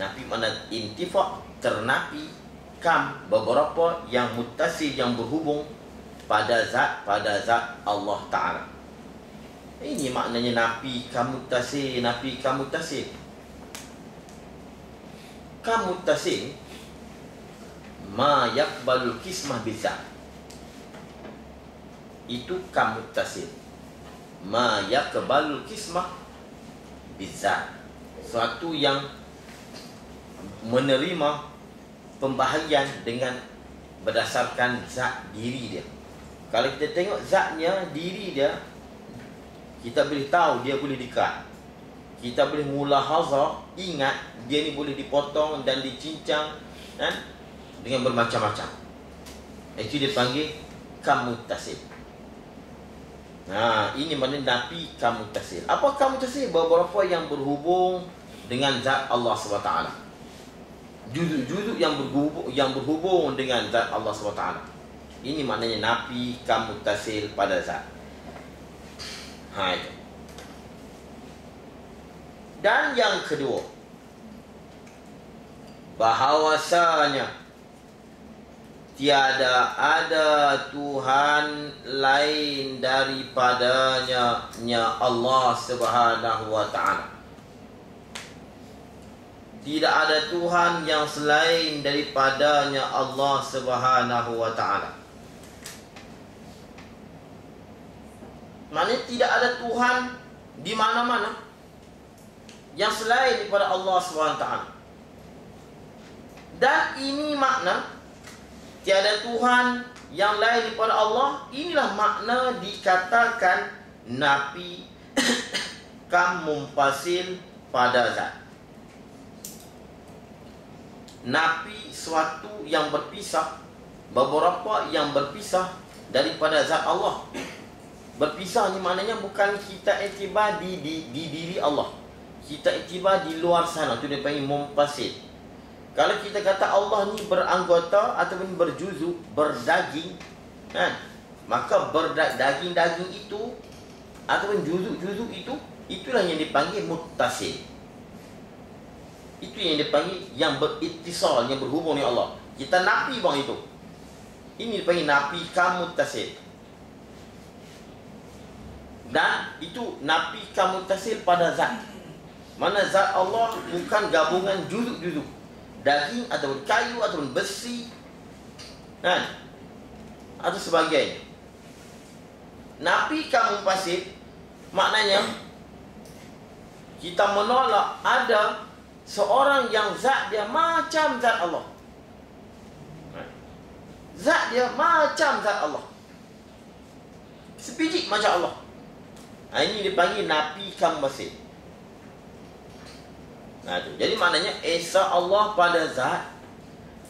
Nafi mana intifa', ternafi. Kam, beberapa yang muttasil, yang berhubung pada zat Allah Ta'ala. Ini maknanya nafi kamuttasil, nafi kamuttasil. Kamuttasil ma yakbalul kismah bizat. Itu kamuttasil. Ma yakbalul kismah bizat. Suatu yang menerima pembahagian dengan berdasarkan zat diri dia. Kalau kita tengok zatnya, diri dia, kita boleh tahu dia boleh dikat. Kita boleh mulahazah, ingat dia ni boleh dipotong dan dicincang kan, dengan bermacam-macam. Itu dia panggil kamuttasil. Nah, ini maknanya nafi kamuttasil. Apa kamuttasil? Beberapa yang berhubung dengan zat Allah SWT. Juzuk-juzuk yang berhubung dengan zat Allah SWT. Ini maknanya nafi kamuttasil pada zat. Itu. Dan yang kedua, bahawasanya tiada ada Tuhan lain daripadanya Allah Subhanahu wa ta'ala. Tidak ada Tuhan yang selain daripadanya Allah Subhanahu wa ta'ala. Maknanya tidak ada Tuhan di mana-mana yang selain daripada Allah Subhanahu wa ta'ala. Dan ini makna tiada Tuhan yang lain daripada Allah. Inilah makna dikatakan nafi kam mumpasil pada zat. Nafi suatu yang berpisah, beberapa yang berpisah daripada zat Allah. Berpisah ni maknanya bukan kita iktibar di diri Allah. Kita iktibar di luar sana. Itu dia panggil mumpasil. Kalau kita kata Allah ni beranggota ataupun berjuzuk, berdaging, kan? Maka berdaging-daging itu ataupun juzuk-juzuk itu, itulah yang dipanggil muttasil. Itu yang dipanggil yang berittisal, yang berhubung dengan Allah. Kita nafi bang itu. Ini dipanggil nafi kamuttasil. Dan itu nafi kamuttasil pada zat. Mana zat Allah bukan gabungan juzuk-juzuk, daging ataupun kayu ataupun besi, kan? Atau sebagainya. Nafi kamuttasil maknanya kita menolak ada seorang yang zat dia macam zat Allah. Zat dia macam zat Allah, sebiji macam Allah. Ini dipanggil nafi kamuttasil. Jadi maknanya esa Allah pada zat.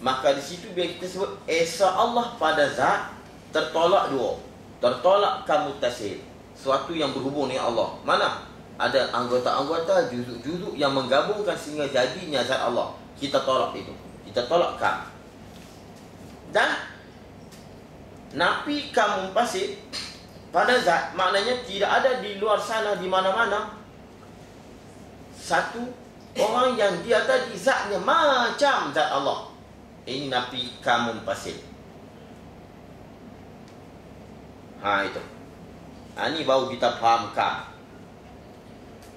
Maka di situ bila kita sebut esa Allah pada zat, tertolak dua. Tertolak kamuttasil, suatu yang berhubung dengan Allah. Mana? Ada anggota-anggota, juzuk-juzuk yang menggabungkan sehingga jadinya zat Allah. Kita tolak itu. Kita tolak kam. Dan nafi kamuttasil pada zat maknanya tidak ada di luar sana, di mana-mana satu orang yang dia tadi zatnya macam zat Allah. Ini nafi kamuttasil. Itu. Ini baru kita faham kam.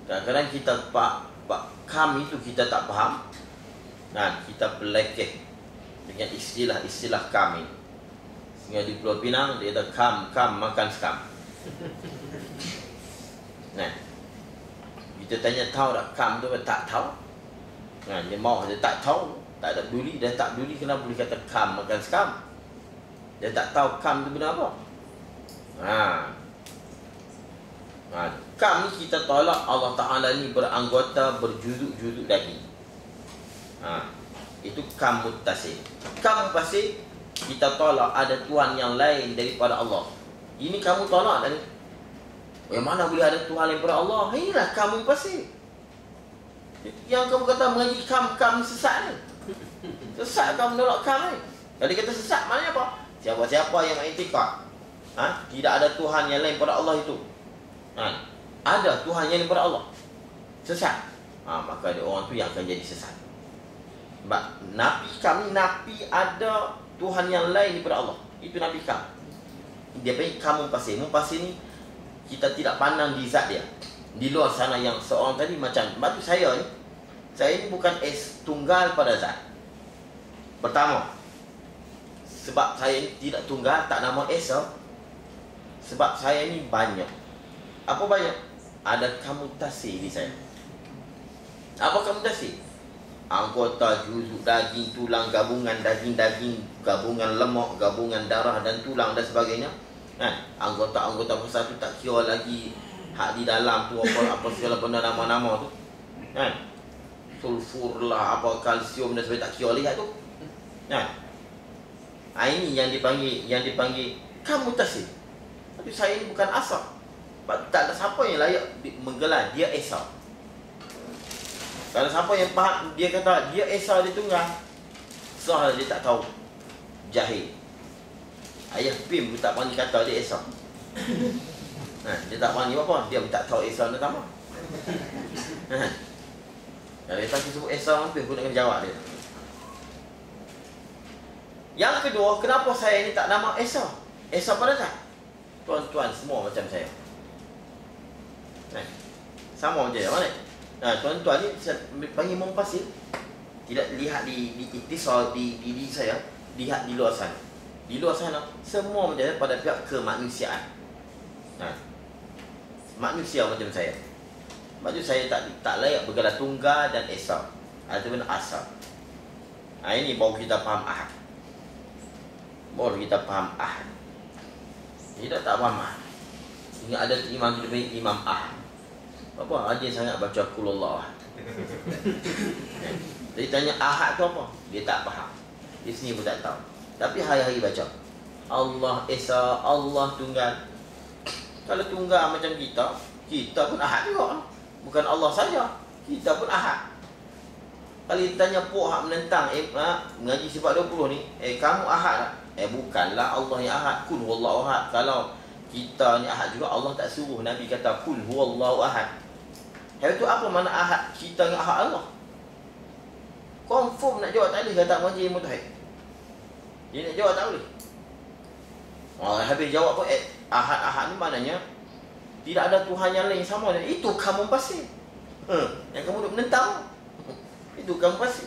Kadang-kadang kita kam itu kita tak faham. Kita pelekeh dengan istilah-istilah kam ini. Sehingga di Pulau Pinang dia ada kam makan skam. Kita tanya tahu tak kam tu, tak tahu. Dia mau dia tak tahu, tak ada peduli, dia tak peduli kenapa boleh kata kam makan skam. Dia tak tahu kam tu benda apa. Kam ni kita tolak Allah Ta'ala ni beranggota, berjuzuk-juzuk daging. Itu kam muttasil. Kam muttasil kita tolak ada Tuhan yang lain daripada Allah. Ini kamu tolak tadi. Yang mana boleh ada Tuhan lain daripada Allah? Inilah kam muttasil. Yang kamu kata mengaji kam sesat ni. Sesat kamu menolak kam ni. Jadi kata sesat maknanya apa? Siapa-siapa yang mengiktikad tidak ada Tuhan yang lain daripada Allah itu, ada Tuhan yang lain daripada Allah, sesat. Maka ada orang tu yang akan jadi sesat. Nabi kami napi ada Tuhan yang lain daripada Allah. Itu nabi kami. Dia panggil kamu pasir. Mumpasir ni kita tidak pandang di zat dia. Di luar sana yang seorang tadi macam batu saya ni bukan tunggal pada zat. Pertama, sebab saya ni tidak tunggal, tak nama esa. Sebab saya ni banyak. Apa banyak? Ada kamutasi di saya. Apa kamutasi? Anggota, juzuk, daging, tulang, gabungan daging-daging, gabungan lemak, gabungan darah dan tulang dan sebagainya. Anggota-anggota persatu tak kira lagi hak di dalam tu apa segala benda nama-nama tu. Sulfur lah, apa kalsium dan sebagainya, tak kira lihat tu. Ini yang dipanggil kamutasi. Tapi saya ni bukan asal. Tak ada siapa yang layak menggelar dia esa. Kalau siapa yang faham dia kata dia esa dia tunggal, sah dia tak tahu. Jahil. Ayah Pim pun tak panggil kata dia esa. Dia tak panggil apa? Dia pun tak tahu esa dia sama. Kalau dia tak sebut esa, Pim pun nak kena jawab dia. Yang kedua, kenapa saya ni tak nama esa? Esa pada tak? Tuan-tuan semua macam saya. Sama macam mana? Tuan-tuan ni panggil mumpasir. Tidak lihat di itisal di diri saya, lihat di luar sana. Di luar sana semua macam pada pihak kemanusiaan. Manusia macam saya. Maksud saya tak layak bergelar tunggal dan esa ataupun asal. Ini baru kita faham ahad. Baru kita faham ahad. Kita tak faham ahad. Ingat ada imam tu panggil Imam Ahad. Apa? Rajin sangat baca Qulullah Ahad. Dia tanya Ahad tu apa? Dia tak faham. Dia sendiri pun tak tahu. Tapi hari-hari baca Allah Esa, Allah Tunggal. Kalau tunggal macam kita pun Ahad juga. Bukan Allah saja, kita pun Ahad. Kalau ditanya puak hak menentang mengaji sifat 20 ni, kamu Ahad tak? Bukanlah Allah yang Ahad. Kul huwallahu ahad. Kalau kita ni Ahad juga, Allah tak suruh Nabi kata kul huwallahu ahad. Hari tu apa mana Ahad? Kita dengan Ahad Allah. Confirm nak jawab tak boleh kata mengaji mutahid. Dia nak jawab tak boleh. Habis jawab apa? Ahad ni maknanya tidak ada Tuhan yang lain sama dengan itu kamu pasti. Yang kamu duk menentang itu kamu pasti.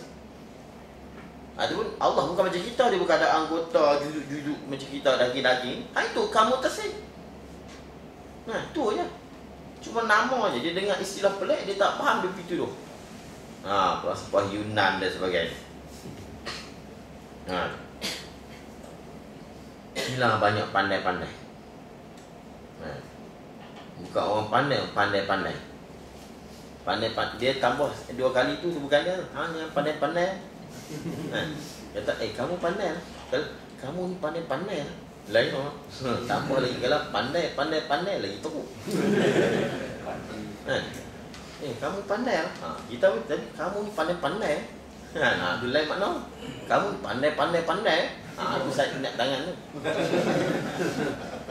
Adapun Allah bukan macam kita, dia bukan ada anggota juzuk-juzuk macam kita daging-daging. Itu kamu tersing. Tu je. Cuma nama je. Dia dengar istilah pelik, dia tak faham dia begitu tu. Falsafah Yunan dan sebagainya. Inilah banyak pandai-pandai. Bukan orang pandai-pandai. Pandai-pandai. Dia tambah 2 kali tu bukan dia. Yang pandai-pandai. Kata, kamu pandai lah. Kamu ni pandai-pandai lah. Lain orang. Tambah lagi kalau pandai lagi teruk. Kamu pandai lah. Kita pun tadi, kamu ni pandai-pandai. Itu lain makna. Kamu pandai. Aku saya nak tangan tu.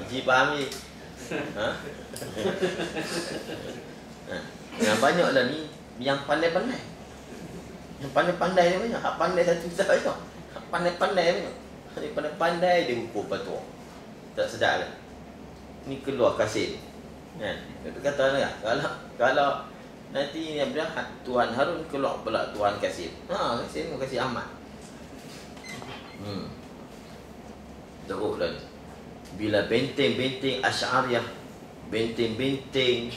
Haji faham ni. Yang banyak lah ni yang pandai-pandai. Yang pandai-pandai dia banyak. Hak pandai satu saja. Hak pandai-pandai banyak. Hak pandai-pandai dia ukur batu. Tak sedar lah. Ni keluar kasih. Itu kata lah. Kalau nanti ni bilang Tuhan Harun keluar pula Tuhan Kasim. Kasim mau kasih Ahmad. Teruk lah. Bila benteng-benteng Asy'ariyah, benteng-benteng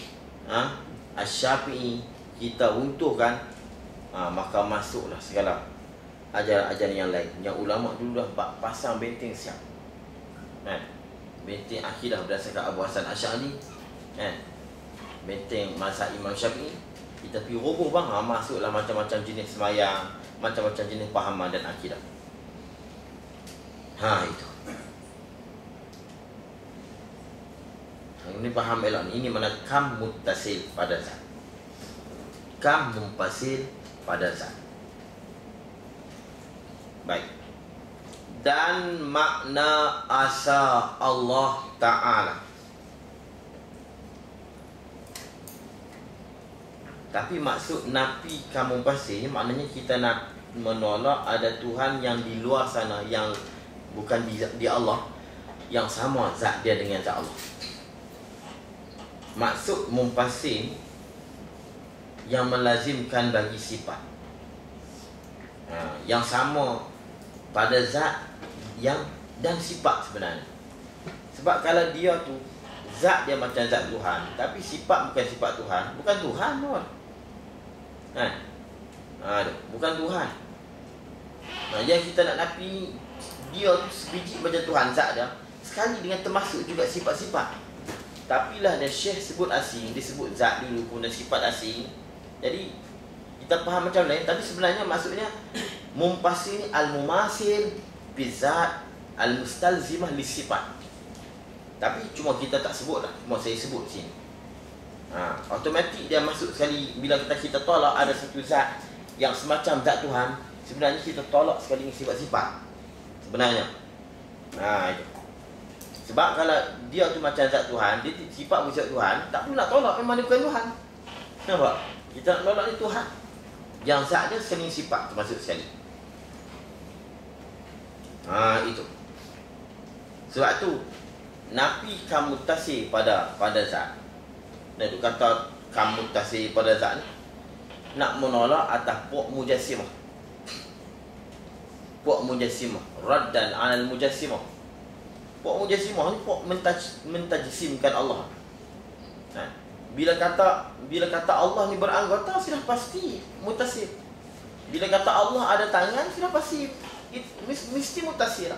Asy-Syafi'i kita runtuhkan, maka masuklah segala ajaran-ajaran yang lain. Yang ulama dulu dah pasang benteng siap. Benteng akidah berdasarkan Abu Hasan Asy'ari, benteng mazhab Imam Syafi'i, kita pergi roboh bang, masuklah macam-macam jenis sembahyang, macam-macam jenis pahaman dan akidah. Itu. Ini faham elok ni. Ini mana kam muttasil pada zat. Kam mumpasil pada zat. Baik. Dan makna asa Allah Ta'ala. Tapi maksud nafi kam mumpasil ni maknanya kita menolak ada Tuhan yang di luar sana, yang bukan di Allah, yang sama zat dia dengan zat Allah. Maksud mumpasil yang melazimkan bagi sifat, yang sama pada zat yang dan sifat sebenarnya. Sebab kalau dia tu zat dia macam zat Tuhan, tapi sifat bukan sifat Tuhan, bukan Tuhan pun. Bukan Tuhan. Yang kita nak nafi ni, dia tu sebiji macam Tuhan zat dia, sekali dengan termasuk juga sifat-sifat. Tapi lah dan Syekh sebut asing, dia sebut zat dulu kemudian sifat asing. Jadi kita faham macam lain, tapi sebenarnya maksudnya mumpasil ni al-mumasil bizat al-mustalzimah lisifat. Tapi cuma kita tak sebut lah, cuma saya sebut sini. Automatik dia masuk sekali. Bila kita tolak ada satu zat yang semacam zat Tuhan, sebenarnya kita tolak sekali dengan sifat-sifat sebenarnya. Itu. Sebab kalau dia tu macam zat Tuhan, dia sifat macam Tuhan, tak perlu nak tolak, memang dia bukan Tuhan. Nampak? Kita nak tolak ni Tuhan yang zat dia sekali sifat termasuk sekali. Itu. Sebab tu nafi kam muttasil pada zat. Dan tu kata kam muttasil pada zat ni nak menolak atas puak mujassimah. Puak mujassimah, raddan 'alal mujassimah. Puak mujassimah ni puak mentajsimkan Allah. Bila kata Allah ni beranggota, sudah pasti muttasil. Bila kata Allah ada tangan, sudah pasti mesti muttasil.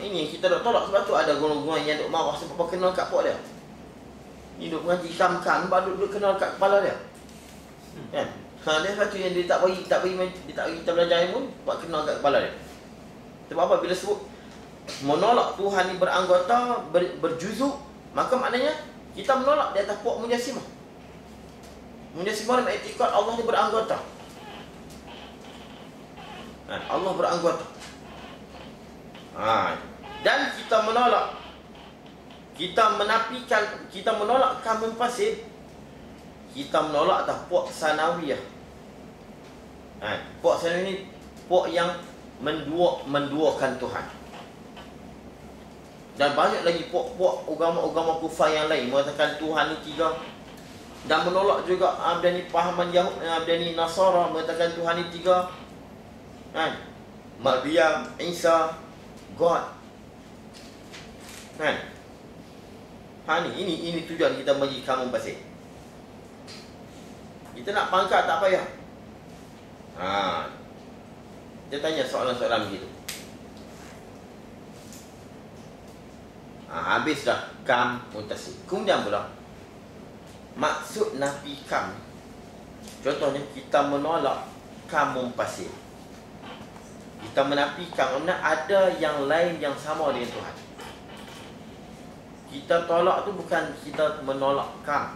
Ini kita nak tolak. Sebab tu ada golongan yang duk marah sebab apa kenal kat puak dia. Ni duk mengaji kam-kam, baru duk kenal kat kepala dia. Dia satu yang dia tak bagi kita belajar ilmu, buat kenal kat kepala dia. Sebab apa? Bila sebut menolak Tuhan ni beranggota, berjuzuk, maka maknanya kita menolak di atas puak mujassimah. Mujassimah dalam i'tiqad Allah ni beranggota. Allah beranggota. Dan kita menolak, kita menafikan, kita menolak kamu pasif, kita menolak atas puak sanawiyah. Puak sanawiyah ni puak yang menduakan Tuhan. Dan banyak lagi puak-puak agama-agama kufar yang lain mengatakan Tuhan ni tiga. Dan menolak juga abdani pahaman Yahud, abdani Nasara mengatakan Tuhan ni tiga. Maryam, Isa, God. Ini tujuan kita bagi kamu pasir. Kita nak pangkat tak payah. Dia tanya soalan-soalan begitu. Habis dah kam muttasil. Kemudian pula maksud nafi kam. Contohnya kita menolak kam mumpasil. Kita menafikan makna ada yang lain yang sama dengan Tuhan. Kita tolak tu bukan kita menolak kam.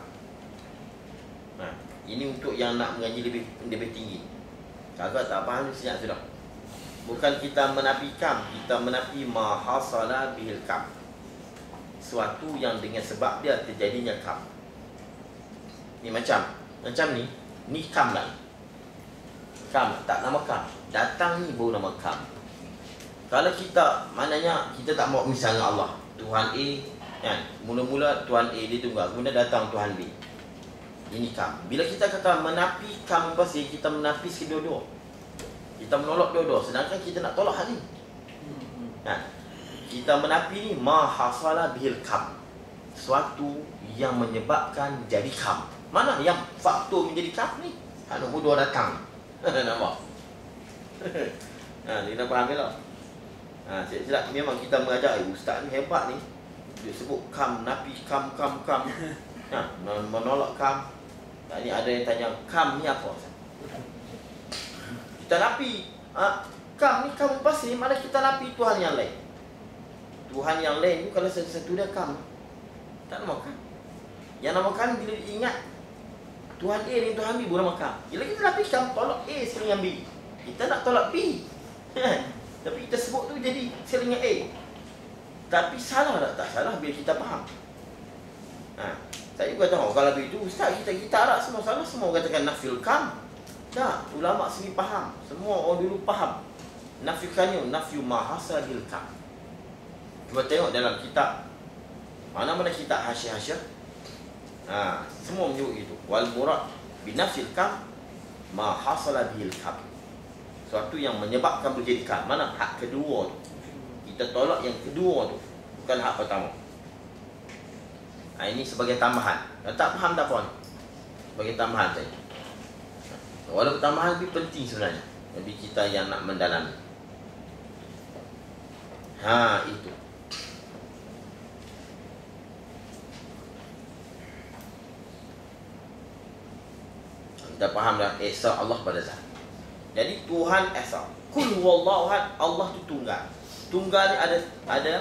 Ini untuk yang nak mengaji lebih tinggi. Kakak tak faham siap sudah. Bukan kita menafi kam, kita menafi ma hasala bihil kam. Suatu yang dengan sebab dia terjadinya kam. Ni macam ni kam lah. Kam, tak nama kam. Datang ni baru nama kam. Kalau kita, maknanya kita tak mau misalnya Allah, Tuhan A, kan? Mula-mula Tuhan A dia tunggal, kemudian datang Tuhan B. Ini kam. Bila kita kata menafi kam pasti kita menafi kedua-dua. Kita menolak dua-dua, sedangkan kita nak tolak hal ni. Kita menafi ni ma hasala bihil kam. Suatu yang menyebabkan jadi kam. Mana yang faktor menjadi kam ni? Nombor dua datang. Nampak? Kita faham tak? Silap memang kita mengajar ustaz ni hebat ni. Dia sebut kam, nafi kam. Menolak kam. Ni ada yang tanya kam ni apa? Kita nafi kam ni kam pasti mana kita nafi Tuhan yang lain. Tuhan yang lain tu kalau satu dia kam, tak namakan. Yang namakan bila diingat Tuhan A ni Tuhan B boleh makan. Bila kita nafi kam, tolak A selingan B. Kita nak tolak B. Tapi kita sebut tu jadi selingan A. Tapi salah tak salah bila kita faham. Saya juga tahu kalau begitu ustaz kita Arab semua salah, semua katakan nafil kam. Tak, ulama sini faham. Semua orang dulu faham. Nafyu kanyu, nafyu mahasalil kam. Cuba tengok dalam kitab. Mana-mana kitab hasyiah-hasyiah. Semua menyebut itu. Wal murad binafsil kam mahasala bil kam. Suatu yang menyebabkan berjadi kam. Mana hak kedua tu? Kita tolak yang kedua tu, bukan hak pertama. Ini sebagai tambahan. Tak faham tak faham? Sebagai tambahan saja. Walaupun tambahan lebih penting sebenarnya bagi kita yang nak mendalami. Itu. Kita faham dah esa Allah pada zat. Jadi Tuhan esa. Kul huwallahu ahad, Allah tu tunggal. Tunggal ni ada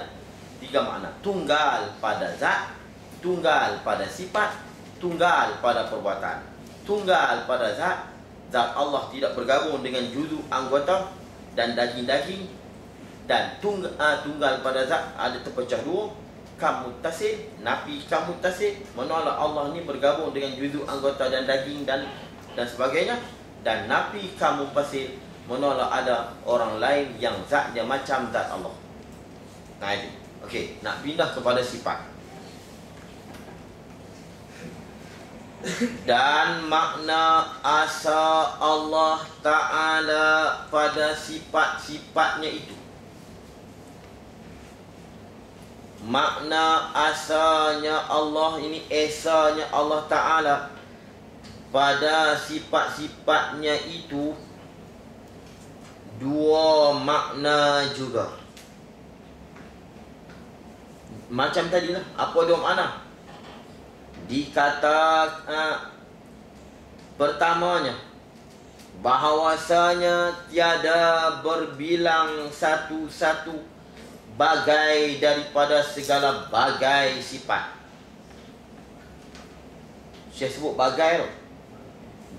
tiga makna. Tunggal pada zat, tunggal pada sifat, tunggal pada perbuatan. Tunggal pada zat, zat Allah tidak bergabung dengan juzuk anggota dan daging-daging. Dan tunggal pada zat ada terpecah dua. Kamuttasil, nafi kamuttasil, menolak Allah ni bergabung dengan juzuk anggota dan daging dan sebagainya. Dan nafi kamuttasil, menolak ada orang lain yang zatnya macam zat Allah. Itu. Okey, nak pindah kepada sifat. Dan makna asa Allah Ta'ala pada sifat-sifatnya itu. Makna asanya Allah ini, esanya Allah Ta'ala pada sifat-sifatnya itu dua makna juga. Macam tadilah, apa dua makna? Dikata pertamanya, bahawasanya tiada berbilang satu-satu bagai daripada segala bagai sifat. Saya sebut bagai tu,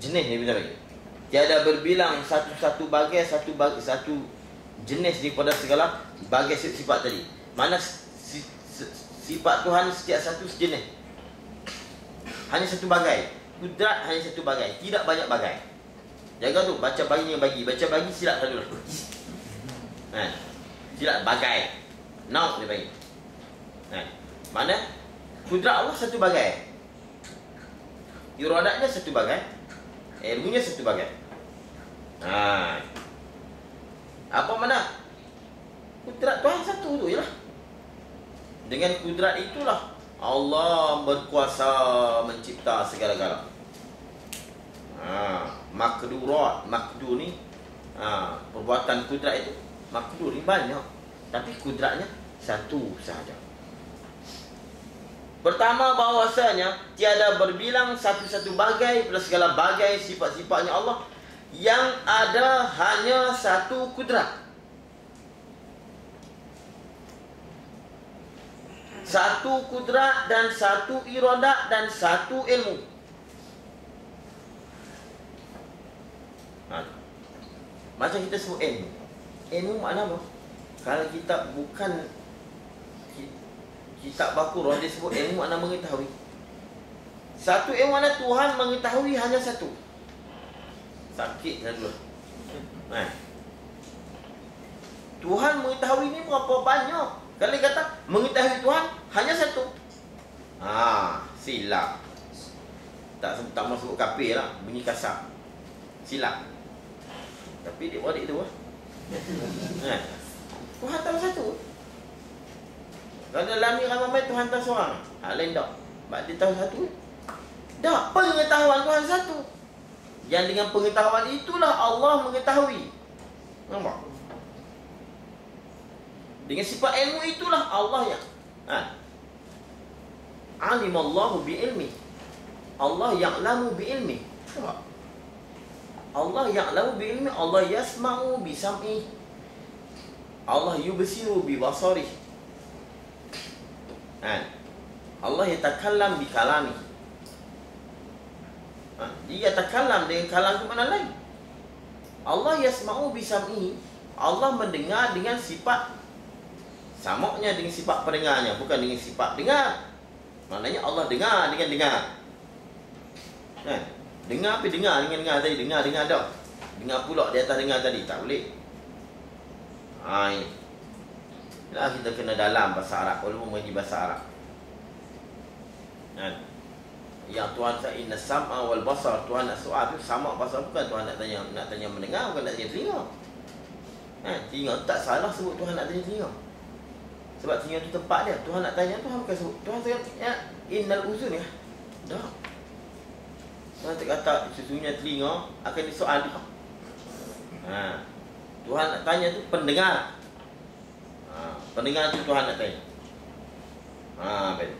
jenis dia bilang lagi. Tiada berbilang satu-satu bagai, satu jenis daripada segala bagai sifat tadi. Mana sifat Tuhan setiap satu sejenis, hanya satu bagai. Kudrat hanya satu bagai, tidak banyak bagai. Jaga tu, baca bagi yang bagi. Baca bagi silap satu lah. Silap bagai. Now dia bagi. Mana kudrat Allah satu bagai, iradatnya satu bagai, ilmunya satu bagai. Apa mana? Kudrat Tuhan satu tu jelah. Dengan kudrat itulah Allah berkuasa mencipta segala-gala. Makdurat, makdur ni perbuatan kudrat itu. Makdur ni banyak, tapi kudratnya satu sahaja. Pertama, bahawasanya tiada berbilang satu-satu bagai pada segala bagai sifat-sifatnya Allah, yang ada hanya satu kudrat, satu kudrat dan satu iradat dan satu ilmu. Macam kita sebut ilmu. Ilmu makna apa? Kalau kita bukan kitab baku orang dia sebut ilmu makna mengetahui. Satu ilmu mana Tuhan mengetahui hanya satu. Sakit dah dulu. Tuhan mengetahui ni berapa banyak? Kalau dia kata mengetahui Tuhan hanya satu, silap. Tak masuk kafir lah, bunyi kasar. Silap. Tapi dia balik tu lah. Tuhan tahu satu. Kalau dalam ni ramai Tuhan tahu seorang, lain tak. Sebab dia tahu satu. Tak, pengetahuan Tuhan satu. Yang dengan pengetahuan itulah Allah mengetahui. Nampak? Dengan sifat ilmu itulah Allah yang alimallahu bi'ilmi. Allah ya'lamu bi'ilmi. Allah ya'lamu bi'ilmi. Allah yasma'u bisam'i. Allah yubsiru bibasari. Allah yatakallam bikalami. Dia yatakallam dengan kalam ke mana lain. Allah yasma'u bisam'i. Allah mendengar dengan sifat samoknya, dengan sifat pendengarnya, bukan dengan sifat dengar. Maknanya Allah dengar dengan dengar. Dengar apa dengar dengan dengar tadi, dengar dah. Dengar pula di atas dengar tadi, tak boleh. Ini. Lah kita kena dalam bahasa Arab, walaupun mengaji bahasa Arab. Kan? Yang Tuhan sa inna sam'a wal basar, Tuhan nak soal tu sama basar, bukan Tuhan nak tanya mendengar, bukan nak tanya telinga. Telinga tak salah sebut Tuhan nak tanya telinga. Sebab telinga tu tempat dia. Tuhan nak tanya, Tuhan bukan sebut. Tuhan kata innal uzun ya. Dah. Tuhan tak kata sesungguhnya telinga akan disoal dia. Tuhan nak tanya tu pendengar. Pendengar tu Tuhan nak tanya. Baik.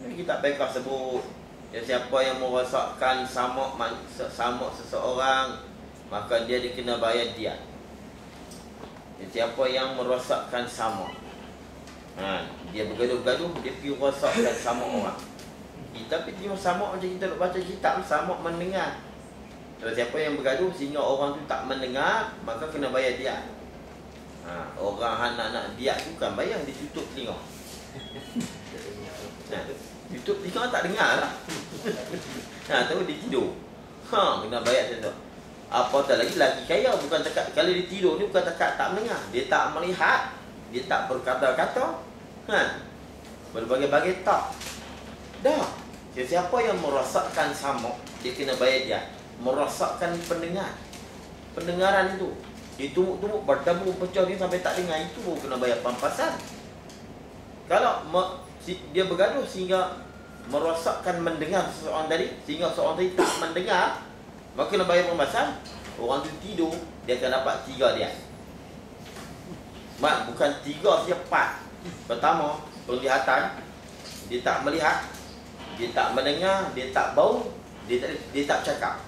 Kita bakal sebut siapa yang merosakkan samak seseorang, maka dia dikena bayar diat. Siapa yang merosakkan samak, dia bergaduh-gaduh, dia pergi rosakkan samak orang. Kita pergi samak macam kita nak baca kitab, samak mendengar. Kalau siapa yang bergaduh sehingga orang tu tak mendengar, maka kena bayar diat. Orang anak-anak diat tu kan bayar, dia tutup telinga. YouTube telinga tak dengar lah. Tahu dia tidur. Kena bayar macam tu. Apatah lagi kaya, bukan takat kalau dia tidur ni bukan takat tak mendengar, dia tak melihat, dia tak berkata-kata. Berbagai-bagai tak. Dah. Siapa yang merosakkan samak, dia kena bayar dia. Merosakkan pendengaran itu. Dia tumbuk-tumbuk berdabur pecah dia sampai tak dengar, itu baru kena bayar pampasan. Kalau dia bergaduh sehingga merosakkan mendengar seseorang tadi, sehingga seorang tadi tak mendengar, maka kena bayar pembahasan. Orang tu tidur, dia akan dapat 3 dia. Bukan 3 saja, 4. Pertama, penglihatan, dia tak melihat, dia tak mendengar, dia tak bau, dia tak cakap.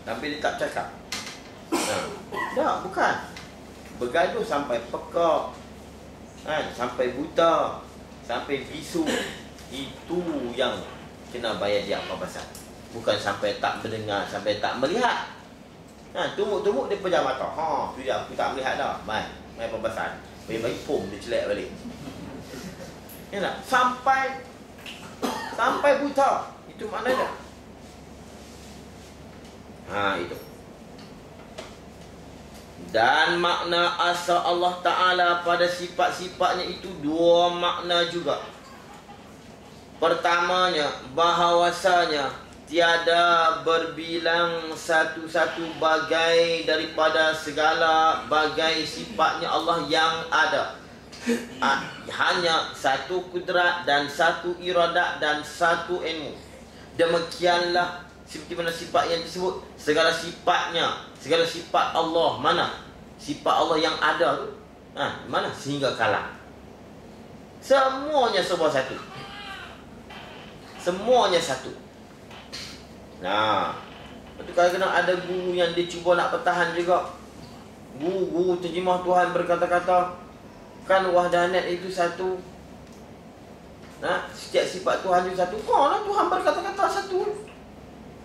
Tapi dia tak cakap. Bukan. Bergaduh sampai pekak, sampai buta, sampai bisu, itu yang kena bayar dia pembahasan. Bukan sampai tak mendengar, sampai tak melihat. Tumbuk-tumbuk dia pejam mata. Tu dia, aku tak melihat dah. Mai pembahasan. Bagi pom dia celak balik. Sampai buta. Itu maknanya. Itu. Dan makna asal Allah Ta'ala pada sifat-sifatnya itu 2 makna juga. Pertamanya, bahawasanya tiada berbilang satu-satu bagai daripada segala bagai sifatnya Allah yang ada. Hanya satu kudrat dan satu iradat dan satu ilmu. Demikianlah seperti mana sifat yang disebut, segala sifatnya, segala sifat Allah mana? Sifat Allah yang ada tu mana? Sehingga kalah. Semuanya sebuah satu. Semuanya satu. Lepas tu kadang-kadang ada guru yang dia cuba nak pertahan juga. Guru terjemah Tuhan berkata-kata, kan wahdaniyat itu satu. Setiap sifat Tuhan itu satu. Tuhan berkata-kata satu.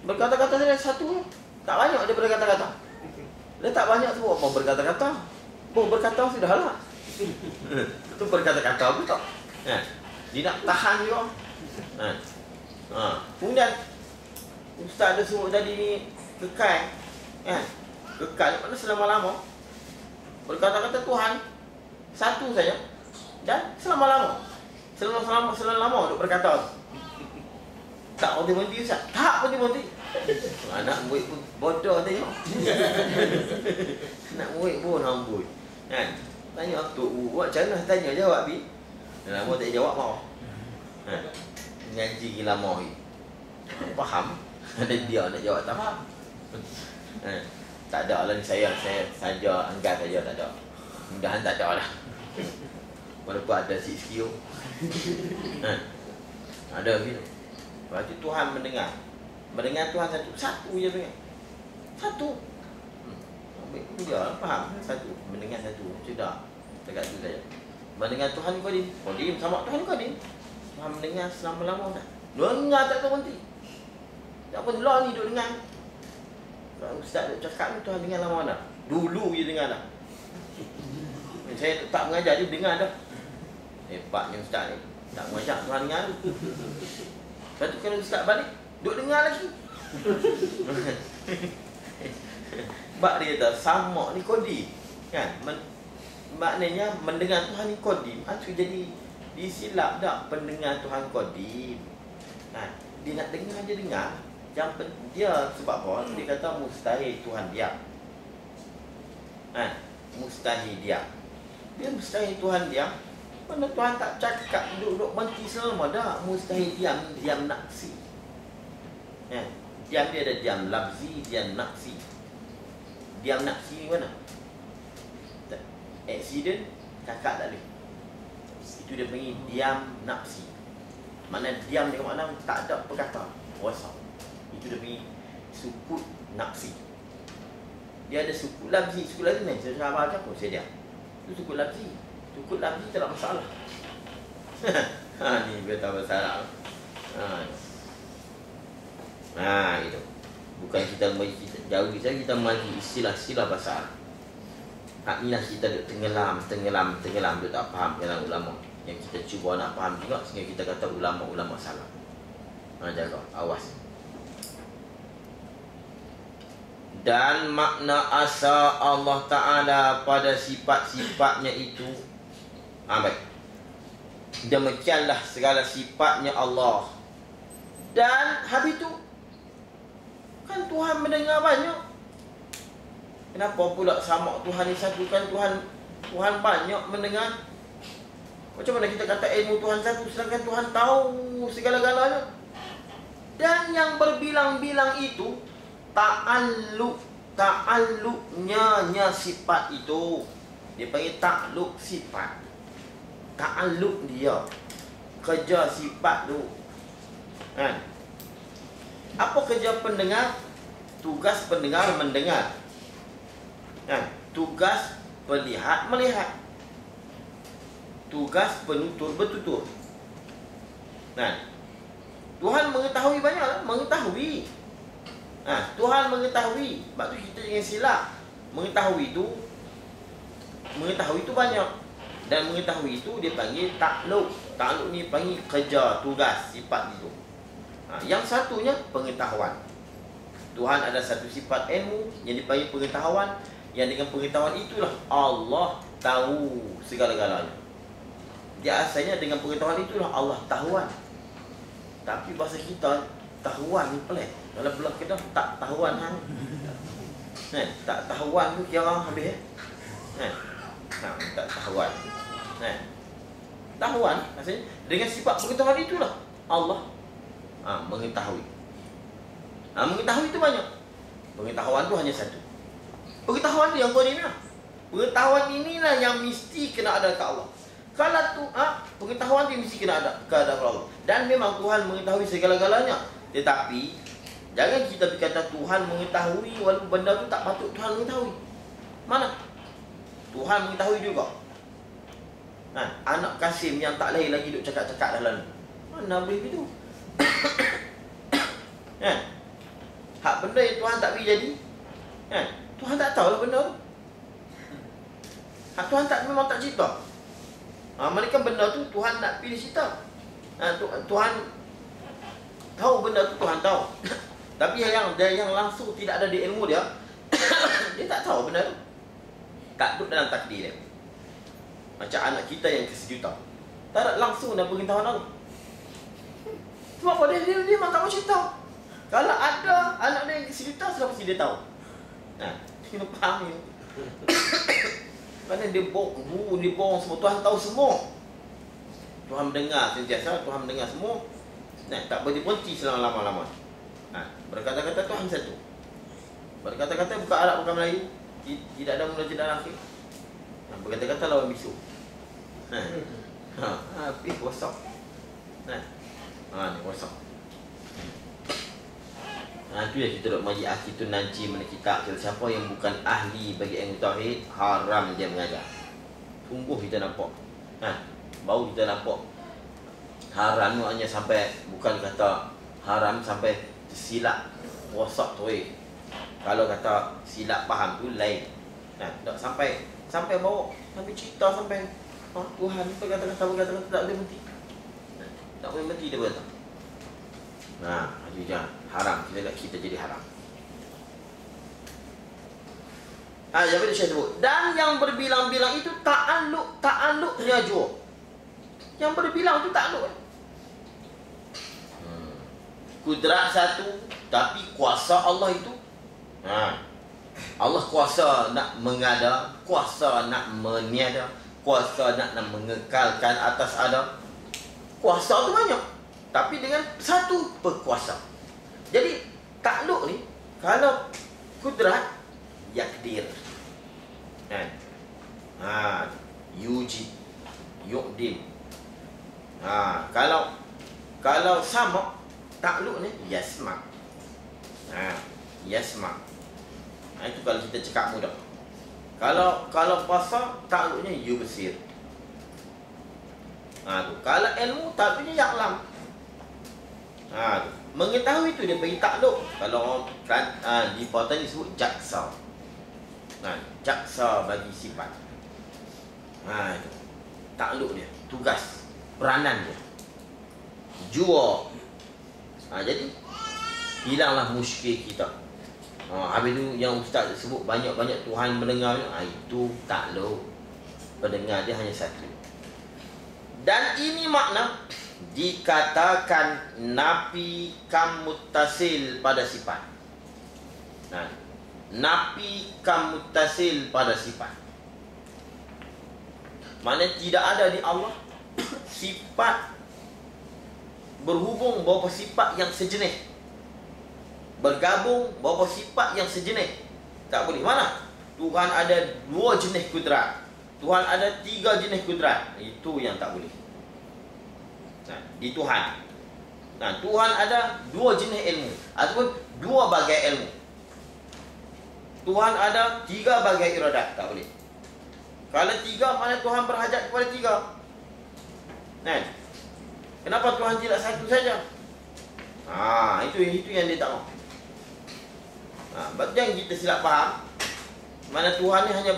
Berkata-kata saja satu. Tak banyak dia berkata-kata. Dia tak banyak sebut apa berkata-kata. Berkata sudahlah. Itu berkata-kata pun tak. Dia nak tahan juga. Kemudian Ustaz ada suruh tadi ni kekal. Kekal mana selama-lama. Berkata-kata Tuhan satu saja. Dan selama-lama. Selama-lama duk berkata. Tak berhenti Ustaz. Tak berhenti. Anak murid pun bodoh tengok. Anak murid pun amboi. Tanya Tok buat macam mana tanya jawab bi. Lama tak jawab mau. Ngaji lama ni. Faham? Ada dia nak jawab tak faham. Tak ada lah, saya saja angkat saja, tak ada. Mudahan tak ada lah. Walaupun ada skill. Ada gitu. Lepas tu Tuhan mendengar. Mendengar Tuhan satu. Satu je dengar. Satu. Dia faham. Satu. Mendengar satu. Sudah. Dekat tu saja. Mendengar Tuhan Qadim. Qadim sama Tuhan Qadim. Tuhan mendengar selama-lama dah. Dengar tak berhenti. Tak pun lah ni duduk dengar. Kalau Ustaz duduk cakap ni Tuhan dengar lama dah. Dulu je dengar dah. Saya tak mengajar dia dengar dah. Hebatnya Ustaz ni. Tak mengajar Tuhan dengar. Lepas tu kalau Ustaz balik, Duk dengar lagi. Bak dia kata sama ni kodi. Kan? Maknanya mendengar Tuhan ni kodim. Tu jadi disilap dak pendengar Tuhan kodim. Kan? Dia nak dengar dia dengar. Dia sebab apa? Dia kata mustahil Tuhan diam. Kan? Mustahil diam. Dia mustahil Tuhan diam. Mana Tuhan tak cakap duduk menti selama dah. Mustahil diam. Diam naksi. Kan? Diam dia ada diam labzi, diam naksi. Diam naksi ni mana? Accident, cakap tak boleh. Itu dia panggil diam nafsi. Makna diam dengan makna tak ada perkata. Wasap. Itu dia panggil sukut nafsi. Dia ada sukut labzi. Sukut labzi ni, saya apa apa saya diam. Itu sukut labzi. Sukut labzi tak ada masalah. Ni dia tak masalah. Itu. Bukan kita jauh kita maju istilah-istilah bahasa Arab. Hak inilah kita duk tenggelam, duk tak faham dengan ulama. Yang kita cuba nak faham juga sehingga kita kata ulama-ulama salah. Jaga, awas. Dan makna asa Allah Ta'ala pada sifat-sifatnya itu baik. Demikianlah segala sifatnya Allah. Dan habis itu kan Tuhan mendengar banyak. Kenapa pula sama Tuhan ni satu? Kan Tuhan banyak mendengar. Macam mana kita kata ilmu Tuhan satu sedangkan Tuhan tahu segala-galanya? Dan yang berbilang-bilang itu ta'alluqnya sifat itu. Dia panggil ta'alluq sifat. Ta'alluq dia. Kerja sifat tu. Kan? Apa kerja pendengar? Tugas pendengar mendengar. Tugas pelihat melihat. Tugas penutur bertutur. Tuhan mengetahui banyak. Mengetahui. Tuhan mengetahui. Sebab tu kita jangan silap. Mengetahui itu banyak. Dan mengetahui itu dia panggil takluk. Takluk ni panggil kerja, tugas, sifat itu. Yang satunya pengetahuan. Tuhan ada satu sifat ilmu yang dipanggil pengetahuan. Yang dengan pengetahuan itulah Allah tahu segala-galanya. Dia asalnya dengan pengetahuan itulah Allah tahuan. Tapi bahasa kita tahuan ni pelik. Kalau belah kita tak tahuan tak tahuan tu kira habis tak tahuan. Tahuan maksudnya dengan sifat pengetahuan itulah Allah mengetahui. Mengetahui itu banyak. Pengetahuan tu hanya satu. Pengetahuan tu yang kau ni pengetahuan inilah yang mesti kena ada ke Allah. Kalau tu pengetahuan tu mesti kena ada ke Allah. Dan memang Tuhan mengetahui segala-galanya. Tetapi jangan kita berkata Tuhan mengetahui walaupun benda tu tak patut Tuhan mengetahui. Mana? Tuhan mengetahui juga. Anak Kasim yang tak lahir lagi duk cakap-cakap dalam. Mana boleh begitu? Hak benda yang Tuhan tak boleh jadi. Tuhan tak tahu lah benda tu. Tuhan memang tak cerita. Mereka benda tu Tuhan nak pilih cerita. Tuhan tahu benda tu, Tuhan tahu. Tapi yang langsung tidak ada di ilmu dia, dia tak tahu benda tu. Tak duduk dalam takdir dia. Macam anak kita yang ke1 juta. Tak ada langsung dalam pengetahuan Allah. Sebab apa dia memang tak mau cerita. Kalau ada anak dia yang ke1 juta, sudah pasti dia tahu. Kena faham ni. Kerana dia bohong semua. Tuhan tahu semua. Tuhan mendengar sentiasa. Tuhan mendengar semua. Tak berhenti selama lama-lama. Berkata-kata Tuhan satu. Berkata-kata bukan Arab, bukan Melayu. Tidak ada mula, tidak ada akhir. Berkata-kata lawan bisu. Habis WhatsApp. Ni WhatsApp. Itu yang kita duk maji akid tu nanci mana kitab. Siapa yang bukan ahli bagi ilmu tauhid, haram dia mengajar. Sungguh kita nampak. Baru kita nampak haram tu hanya sampai, bukan kata haram sampai silap WhatsApp tu. Kalau kata silap faham tu lain. Tak sampai bawa, sampai cerita sampai Tuhan berkata-kata tak boleh berhenti. Tak boleh berhenti dia berkata. Nah, itu jangan haram. Kita jadi haram. Yang tadi saya sebut. Dan yang berbilang-bilang itu ta'alluqnya jua. Yang berbilang itu ta'alluq. Kudrat satu, tapi kuasa Allah itu. Allah kuasa nak mengada, kuasa nak meniada, kuasa nak mengekalkan atas ada. Kuasa tu banyak, tapi dengan satu berkuasa. Jadi takluk ni, kalau kudrat yakdir, kan? Yujid, yuqdim. Kalau sama takluk ni yasma. Yasma. Itu kalau kita cakap mudah. Kalau basar takluknya yubsir. Kalau ilmu takluknya ya'lam. Mengetahui itu dia bagi takluk. Kalau kan di pautan disebut jaksa. Jaksa bagi sifat. Itu takluk dia, tugas, peranan dia. Jua. Jadi hilanglah musyrik kita. Habis tu yang Ustaz sebut banyak-banyak Tuhan mendengar, itu takluk. Pendengar dia hanya satu. Dan ini makna dikatakan nafi kam muttasil pada sifat. Nafi kam muttasil pada sifat. Maknanya tidak ada di Allah sifat berhubung beberapa sifat yang sejenis, bergabung beberapa sifat yang sejenis. Tak boleh. Mana? Tuhan ada 2 jenis kudrat, Tuhan ada 3 jenis kudrat. Itu yang tak boleh. Di Tuhan. Tuhan ada 2 jenis ilmu ataupun 2 bagai ilmu. Tuhan ada 3 bagai iradat. Tak boleh. Kalau 3, mana Tuhan berhajat kepada 3. Kenapa Tuhan tidak satu saja? Itu yang dia tak mahu. Jangan kita silap faham. Mana Tuhan ni hanya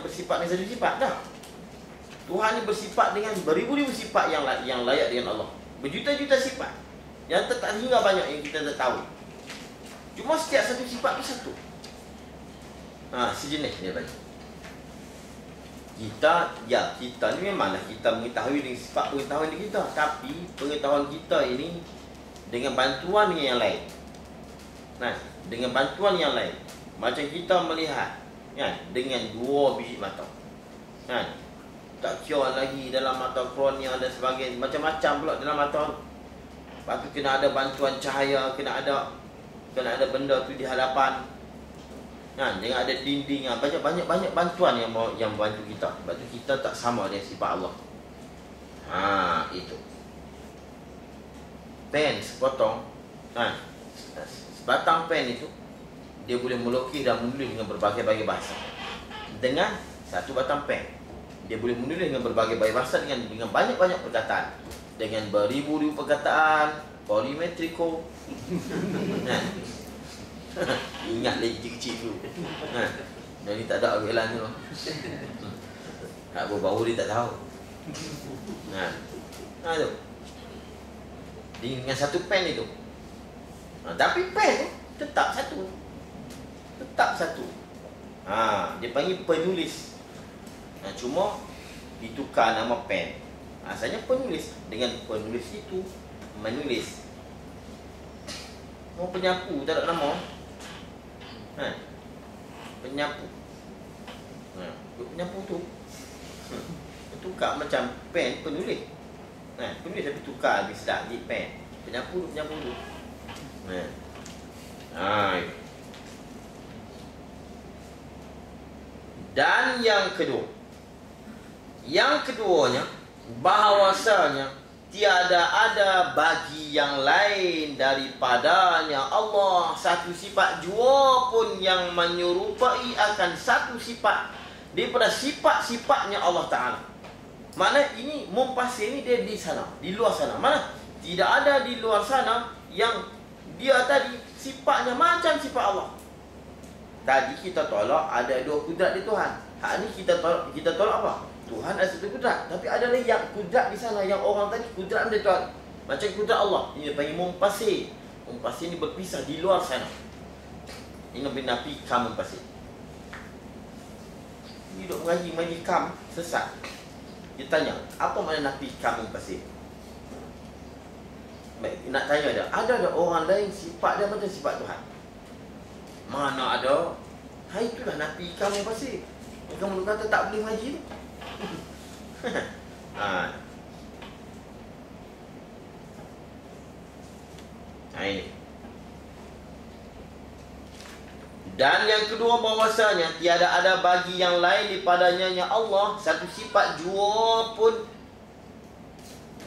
bersifat dengan satu sifat. Dah. Tuhan ni bersifat dengan beribu-ribu sifat yang layak dengan Allah. Berjuta-juta sifat. Yang tak hingga banyak yang kita tak tahu. Cuma setiap satu sifat tu satu. Sejenis dia bagi. Kita ni memanglah kita mengetahui dengan sifat pengetahuan kita, tapi pengetahuan kita ini dengan bantuan yang lain. Dengan bantuan yang lain. Macam kita melihat, dengan 2 biji mata. Tak kira lagi dalam mata kornea dan sebagainya, macam-macam pula dalam mata. Lepas tu kena ada bantuan cahaya, kena ada benda tu di hadapan. Jangan ada dinding. Banyak bantuan yang membantu kita. Sebab tu kita tak sama dengan sifat Allah. Itu pen sepotong, sebatang pen itu dia boleh melukis dan menulis dengan berbagai-bagai bahasa. Dengan satu batang pen dia boleh menulis dengan berbagai-bagai bahasa, dengan banyak-banyak perkataan, dengan beribu-ribu perkataan, polimetriko. Ingat lagi kecil-kecil dulu. Jadi tak ada agelan tu. Tak berbau dia tak tahu. Tu. Dengan satu pen itu. Tapi pen tu tetap satu. Dia panggil penulis. Cuma ditukar nama pen. Asalnya penulis. Dengan penulis itu menulis. Mau penyapu tak ada nama. Penyapu. Penyapu tu tukar macam pen penulis. Penulis tapi tukar habis dah jadi pen. Penyapu tu. Dan yang keduanya bahawasanya tiada ada bagi yang lain daripadanya Allah satu sifat jua pun yang menyerupai akan satu sifat daripada sifat-sifatnya Allah Ta'ala. Mana ini mumpasir ni dia di sana, di luar sana. Mana tidak ada di luar sana yang dia tadi sifatnya macam sifat Allah. Tadi kita tolak ada 2 kudrat di Tuhan. Hak ni kita tolak apa? Tuhan ada satu kudrat, tapi ada lagi yang kudrat di sana yang orang tadi kudrat dia Tuhan. Macam kudrat Allah, ini panggil mumpasil. Mumpasil ni berpisah di luar sana. Ini nabi kam mumpasil. Ni duk mengaji kam sesat. Dia tanya, apa makna nabi kam mumpasil? Baik, nak tanya dia, ada orang lain sifat dia macam sifat Tuhan? Mana ada? Hai, itulah nabi kam mumpasil. Kamu kata tak boleh mengaji tu. Ini. Dan yang kedua, bahwasanya tiada ada bagi yang lain daripadanya ya Allah satu sifat jua pun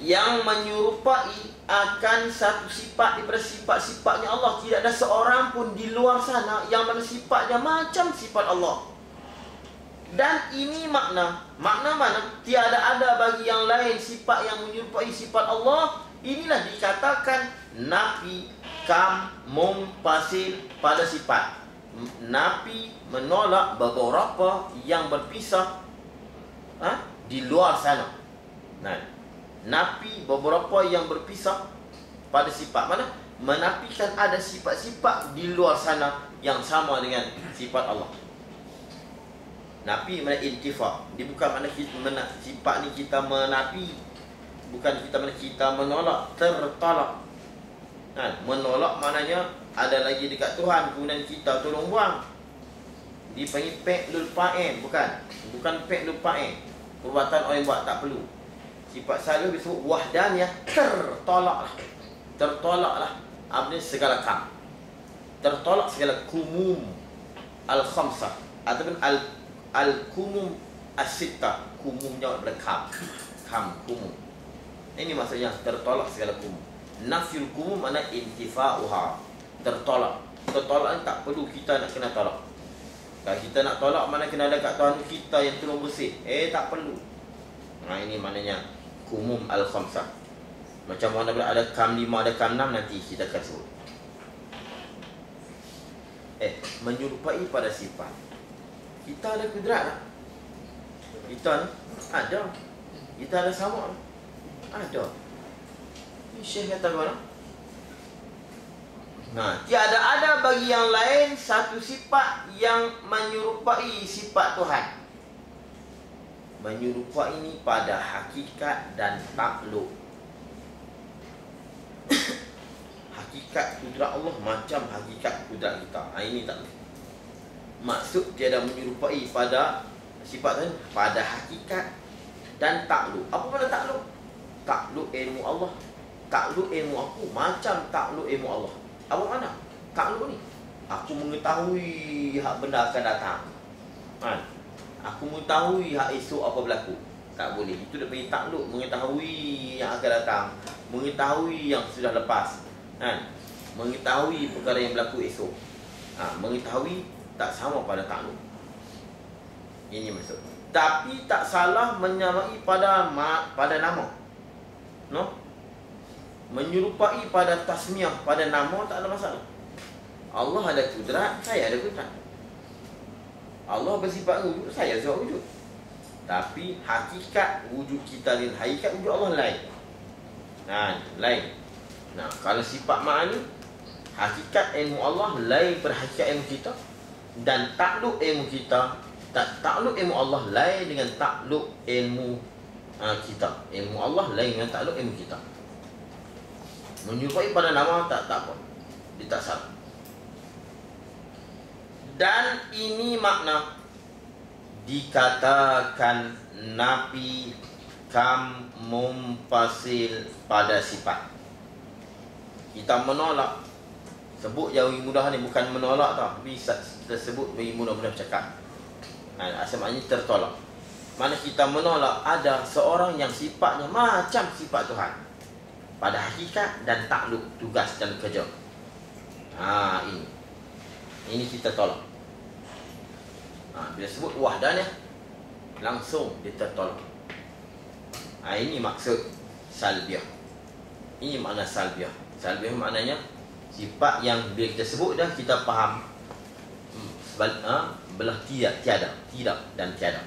yang menyerupai akan satu sifat daripada sifat-sifatnya Allah. Tidak ada seorang pun di luar sana yang mana sifatnya macam sifat Allah. Dan ini makna mana? Tiada ada bagi yang lain sifat yang menyerupai sifat Allah. Inilah dikatakan nafi kam mumpasil pada sifat. Nafi menolak beberapa yang berpisah di luar sana. Nafi beberapa yang berpisah pada sifat. Mana? Menafikan ada sifat-sifat di luar sana yang sama dengan sifat Allah. Nafi mana intifa. Dia bukan mana sifat ni kita menafi. Bukan kita menolak, tertolak. Menolak maknanya ada lagi dekat Tuhan, kemudian kita tolong buang. Dipanggil fi'lul fa'il, bukan fi'lul fa'il. Perbuatan orang buat tak perlu. Sifat selalu disebut wahdaniyah, tertolaklah apa ni, segala kam. Tertolak segala kumum al-khamsah ataupun al-kumum as-sittah. Kumumnya daripada kam kumum. Ini maksudnya tertolak segala kumum. Nafyul kumum makna intifa'uha. Tertolak. Tertolak ni tak perlu kita nak kena tolak. Kalau kita nak tolak, mana kena ada kat Tuhan kita yang tolong bersih. Tak perlu. Ini maknanya kumum al-khamsah. Macam mana bila ada kam 5, ada kam 6, nanti kita akan sebut. Menyerupai pada sifat. Kita ada kudrat tak? Kita ni ada. Kita ada sama. Ada. Ini Syekh kata mana? Tiada ada bagi yang lain satu sifat yang menyerupai sifat Tuhan. Menyerupai ini pada hakikat dan takluk. Hakikat kudrat Allah macam hakikat kudrat kita. Ini tak. Maksud tiada menyerupai pada sifat Tuhan pada hakikat dan takluk. Apa makna takluk? Takluk ilmu Allah. Takluk ilmu aku macam takluk ilmu Allah. Apa makna? Takluk ni, aku mengetahui hak benda akan datang. Aku mengetahui hak esok apa berlaku. Tak boleh. Itu dia panggil takluk. Mengetahui yang akan datang, mengetahui yang sudah lepas, mengetahui perkara yang berlaku esok. Mengetahui tak sama pada takluk. Ini maksud. Tapi tak salah menyamai pada nama. Menyerupai pada tasmiyah, pada nama, tak ada masalah. Allah ada kudrat, saya ada kudrat. Allah bersifat wujud, saya bersifat wujud. Tapi hakikat wujud kita dan hakikat wujud Allah lain. Lain. Kalau sifat ma'ani, hakikat ilmu Allah lain berhakikat ilmu kita. Dan takluk ilmu kita, takluk ilmu Allah lain dengan takluk ilmu kita. Ilmu Allah lain dengan takluk ilmu kita. Menyerupai pada nama tak apa. Dia tak salah. Dan ini makna dikatakan nafi kam mumpasil pada sifat. Kita menolak. Sebut yang mudah ni bukan menolak tau, tapi kita sebut bagi mudah-mudah bercakap. Asal maknanya tertolak. Mana kita menolak ada seorang yang sifatnya macam sifat Tuhan pada hakikat dan takluk, tugas dan kerja. Ini kita tolak. Bila sebut wahdaniyah, langsung dia tertolak. Ini maksud salbiyah. Ini makna salbiyah. Salbiyah maknanya sifat yang bila kita sebut dah kita faham. Belah tiada, tidak dan tiada.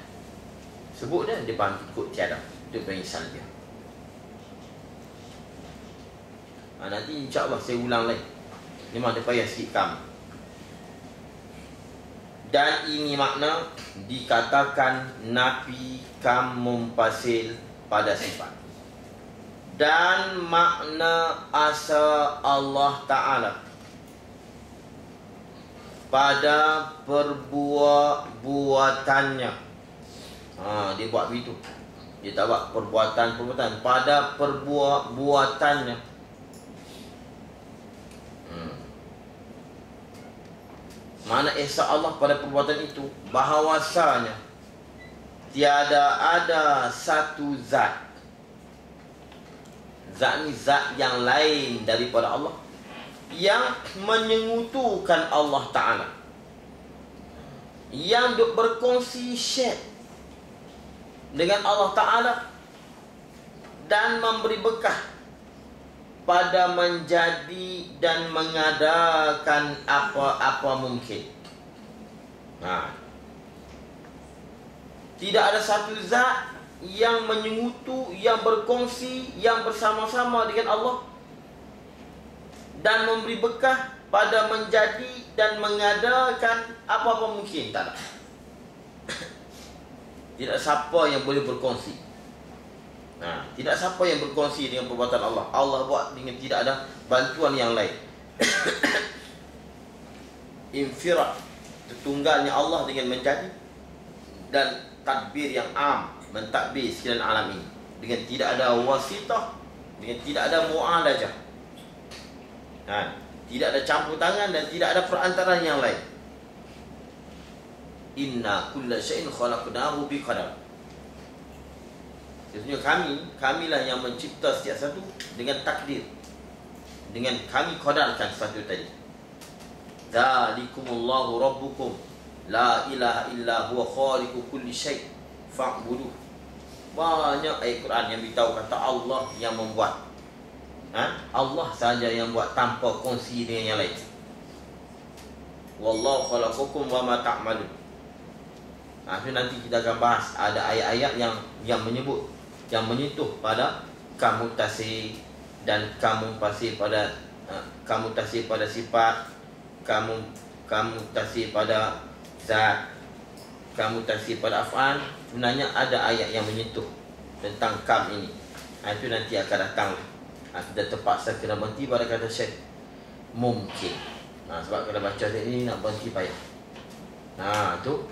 Sebut dah dia faham ikut tiada. Itu panggil salbiyah. Nanti insya-Allah saya ulang lagi. Memang ada payah sikit kam. Dan ini makna dikatakan Nabi kam mumpasil pada sifat. Dan makna asa Allah Ta'ala pada perbuatannya. Dia buat begitu. Dia tak buat perbuatan. Pada perbuatannya. Mana esa Allah pada perbuatan itu, bahawasanya tiada ada satu zat. Zat ni zat yang lain daripada Allah yang menyengutukan Allah Ta'ala, yang berkongsi syed dengan Allah Ta'ala dan memberi bekah pada menjadi dan mengadakan apa-apa mungkin. Tidak ada satu zat yang menyekutu, yang berkongsi, yang bersama-sama dengan Allah dan memberi bekah pada menjadi dan mengadakan apa-apa mungkin. Tak ada. Tidak siapa yang boleh berkongsi. Tidak siapa yang berkongsi dengan perbuatan Allah. Allah buat dengan tidak ada bantuan yang lain. Infirad, tertunggalnya Allah dengan menjadi, dan tadbir yang am, mentadbir sekalian alam ini dengan tidak ada wasitah, dengan tidak ada mu'alajah, tidak ada campur tangan dan tidak ada perantaraan yang lain. Inna kulla syai'in khalaqnahu biqadar. Sesungguhnya kamilah yang mencipta setiap satu dengan takdir, dengan kami qadarkan satu tadi. Dzalikumullahu rabbukum la ilaha illa huwa khaliqu kulli syai' fa'buduh. Banyak ayat Quran yang beritahu kata Allah yang membuat. Allah saja yang buat tanpa kongsi dengan yang lain. Wallahu khalaqakum wa ma ta'malun. Nanti kita akan bahas ada ayat-ayat yang menyebut, yang menyentuh pada kamu tasih dan kamu pasih pada kamu tasih pada sifat, kamu tasih pada zat, kamu tasih pada af'al. Sebenarnya ada ayat yang menyentuh tentang kam ini. Itu nanti akan datang. Kita terpaksa kena berhenti pada kata syekh mungkin. Sebab kalau baca ini nak berhenti payah. Itu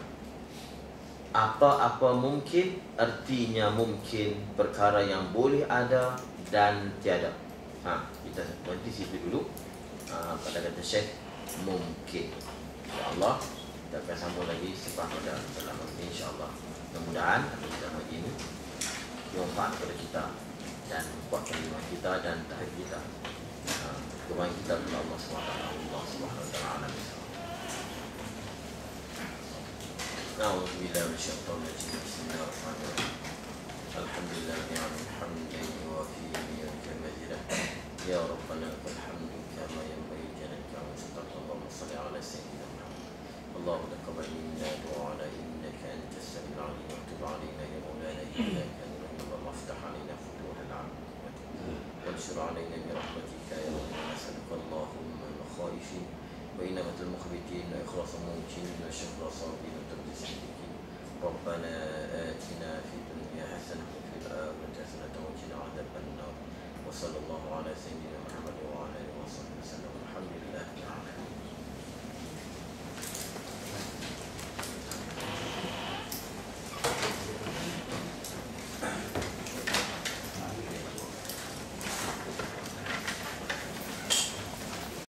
apa-apa mungkin, artinya mungkin perkara yang boleh ada dan tiada. Kita berhenti situ dulu pada kata syekh mungkin. InsyaAllah kita akan sambung lagi selepas pada dalam ini, insyaAllah. Mudah-mudahan kita lagi ini bermanfaat kepada kita dan kuatkan iman kita dan tahib kita. Kebaikan kita kepada Allah SWT. Allah SWT. أعوذ بالله من الشيطان الرجيم بسم الله الرحمن الرحيم الحمد لله نعم الحمد وفي نعمك مزيدا يا ربنا لك الحمد كما ينبغي لجلالك وجهك اللهم صل على سيدنا محمد اللهم تقبل منا دعاءنا إنك أنت السميع العليم وتب علينا يا مولانا إنك أنت اللهم افتح علينا فتوح العالم وانشر علينا برحمتك يا رب نسألك اللهم الخائفين وإنما المخبتين إخلاص الممكن وشكر صابين وتقديس الممكن ربنا آتنا في الدنيا حسنة وفي الآخرة حسنة وقنا عذاب النار وصلى الله على سيدنا محمد وعلى آله وصحبه وسلم الحمد لله رب العالمين.